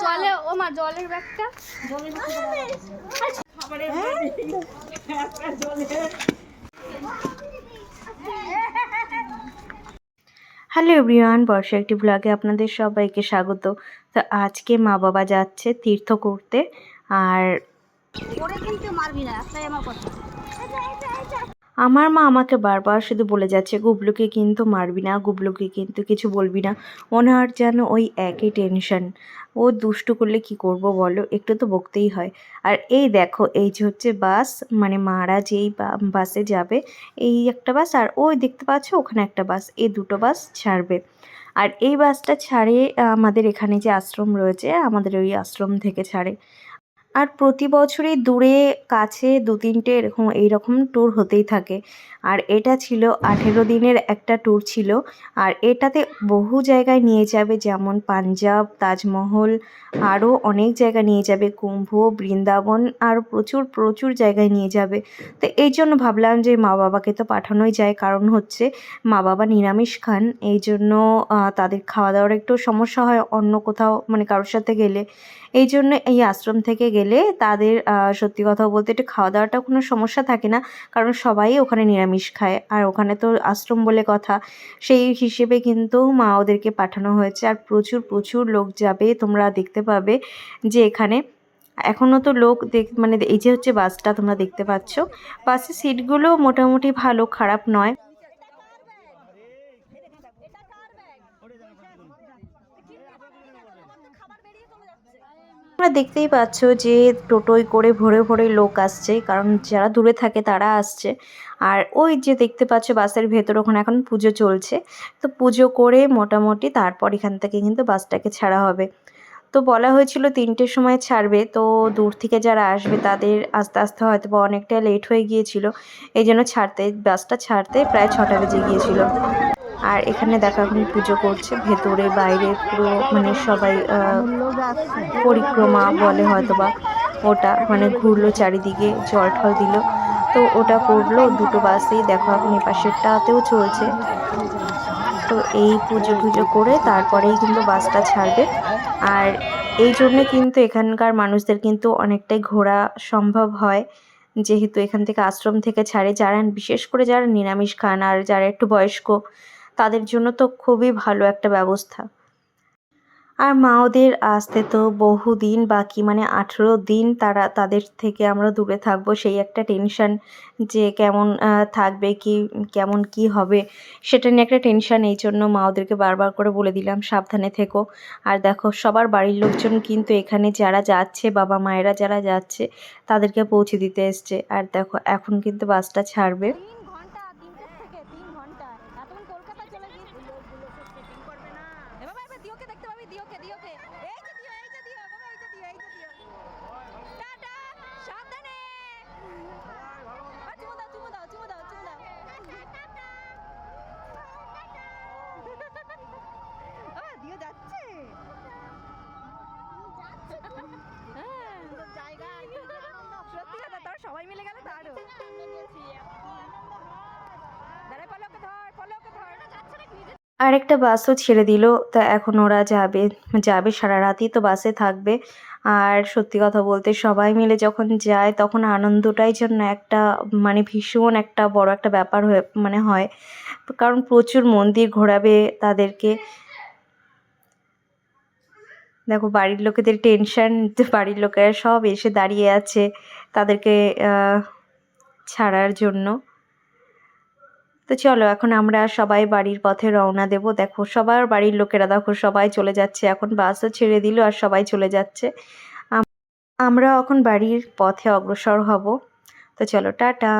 জলে ও মা জলের ব্যাগটা হ্যালো এভরিওয়ান, বর্ষা একটি ব্লগে আপনাদের সবাইকে স্বাগত। তো আজকে মা বাবা যাচ্ছে তীর্থ করতে। আর আমার মা আমাকে বারবার শুধু বলে যাচ্ছে, গুবলুকে কিন্তু মারবি না, গুবলুকে কিন্তু কিছু বলবি না। ওনার যেন ওই একই টেনশন, ও দুষ্টু করলে কি করব বলো, একটু তো বকতেই হয়। আর এই দেখো, এই যে হচ্ছে বাস, মানে মারা যেই বাসে যাবে, এই একটা বাস, আর ওই দেখতে পাচ্ছ ওখানে একটা বাস, এই দুটো বাস ছাড়বে। আর এই বাসটা ছাড়ে আমাদের এখানে যে আশ্রম রয়েছে, আমাদের ওই আশ্রম থেকে ছাড়ে। আর প্রতি বছরই দূরে কাছে ২-৩টে এইরকম ট্যুর হতেই থাকে। আর এটা ছিল ১৮ দিনের একটা ট্যুর ছিল। আর এটাতে বহু জায়গায় নিয়ে যাবে, যেমন পাঞ্জাব, তাজমহল, আরও অনেক জায়গা নিয়ে যাবে, কুম্ভ, বৃন্দাবন, আর প্রচুর প্রচুর জায়গায় নিয়ে যাবে। তো এই জন্য ভাবলাম যে মা বাবাকে তো পাঠানোই যায়, কারণ হচ্ছে মা বাবা নিরামিষ খান, এই জন্য তাদের খাওয়া দাওয়ার একটু সমস্যা হয় অন্য কোথাও, মানে কারোর সাথে গেলে। এই জন্য এই আশ্রম থেকে গেলে তাদের সত্যি কথা বলতে একটু খাওয়া দাওয়াটাও কোনো সমস্যা থাকে না, কারণ সবাই ওখানে নিরামিষ খায়। আর ওখানে তো আশ্রম বলে কথা, সেই হিসেবে কিন্তু মা ওদেরকে পাঠানো হয়েছে। আর প্রচুর প্রচুর লোক যাবে, তোমরা দেখতে পাবে যে এখানে এখনও তো লোক মানে এই যে হচ্ছে বাসটা তোমরা দেখতে পাচ্ছ, বাসের সিটগুলো মোটামুটি ভালো, খারাপ নয়। তোমরা দেখতেই পাচ্ছ যে টোটোয় করে ভরে ভরে লোক আসছে, কারণ যারা দূরে থাকে তারা আসছে। আর ওই যে দেখতে পাচ্ছ বাসের ভেতর, ওখানে এখন পুজো চলছে। তো পুজো করে মোটামুটি তারপর এখান থেকে কিন্তু বাসটাকে ছাড়া হবে। তো বলা হয়েছিল ৩টের সময় ছাড়বে, তো দূর থেকে যারা আসবে তাদের আস্তে আস্তে হয়তো বা অনেকটা লেট হয়ে গিয়েছিল, এই জন্য বাসটা ছাড়তে প্রায় ৬টা বেজে গিয়েছিল। আর এখানে দেখো এখন পুজো করছে, ভেতরে বাইরে পুরো মানে সবাই পরিক্রমা বলে হয়তো বা, ওটা মানে ঘুরলো চারিদিকে, জল ঠল দিল, তো ওটা করলো দুটো বাসেই। দেখো এখন এই পাশেরটাতেও চলছে। তো এই পুজো টুজো করে তারপরেই কিন্তু বাসটা ছাড়বে। আর এই জন্যে কিন্তু এখানকার মানুষদের কিন্তু অনেকটাই ঘোরা সম্ভব হয়, যেহেতু এখান থেকে আশ্রম থেকে ছাড়ে। যারা বিশেষ করে যারা নিরামিষ খান আর যারা একটু বয়স্ক, তাদের জন্য তো খুবই ভালো একটা ব্যবস্থা। আর মা ওদের আসতে তো বহুদিন বাকি, মানে ১৮ দিন তাদের থেকে আমরা দূরে থাকবো, সেই একটা টেনশন যে কেমন থাকবে, কেমন কি হবে সেটা নিয়ে একটা টেনশন। এই জন্য মা ওদেরকে বারবার করে বলে দিলাম সাবধানে থেকো। আর দেখো সবার বাড়ির লোকজন কিন্তু এখানে যারা যাচ্ছে, বাবা মায়েরা যারা যাচ্ছে, তাদেরকে পৌঁছে দিতে এসছে। আর দেখো এখন কিন্তু বাসটা ছাড়বে। সবাই মিলে গেল তো আরো আর একটা বাসও ছেড়ে দিল, তা এখন ওরা যাবে যাবে সারা রাতই তো বাসে থাকবে। আর সত্যি কথা বলতে সবাই মিলে যখন যায় তখন আনন্দটাই জন্য একটা মানে ভীষণ একটা বড় একটা ব্যাপার হয়, কারণ প্রচুর মন্দির ঘোরাবে তাদেরকে। দেখো বাড়ির লোকেদের টেনশন, বাড়ির লোকেরা সব এসে দাঁড়িয়ে আছে তাদেরকে ছাড়ার জন্য। তো চলো এখন আমরা সবাই বাড়ির পথে রওনা দেব। দেখো সবার বাড়ির লোকেরা দেখো সবাই চলে যাচ্ছে, এখন বাসও ছেড়ে দিল আর সবাই চলে যাচ্ছে। আমরা এখন বাড়ির পথে অগ্রসর হব। তো চলো টাটা।